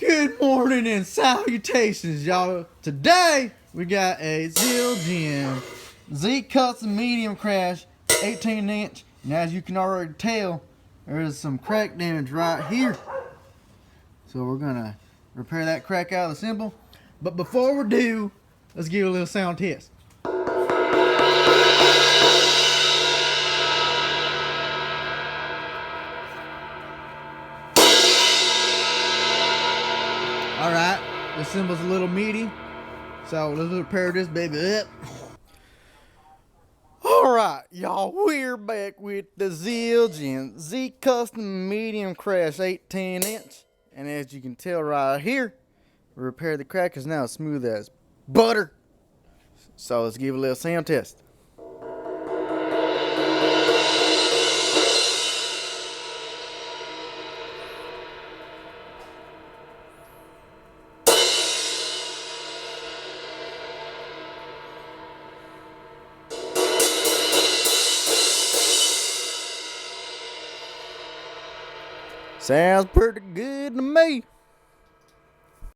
Good morning and salutations, y'all. Today we got a Zildjian Z Custom Medium Crash 18-inch, and as you can already tell, there is some crack damage right here. So we're gonna repair that crack out of the cymbal. But before we do, let's give it a little sound test. Alright, the cymbal's a little meaty, so let's repair this baby up. Alright, y'all, we're back with the Zildjian Z Custom Medium Crash 18-inch. And as you can tell right here, we repaired the crack, is now as smooth as butter. So let's give it a little sound test. Sounds pretty good to me.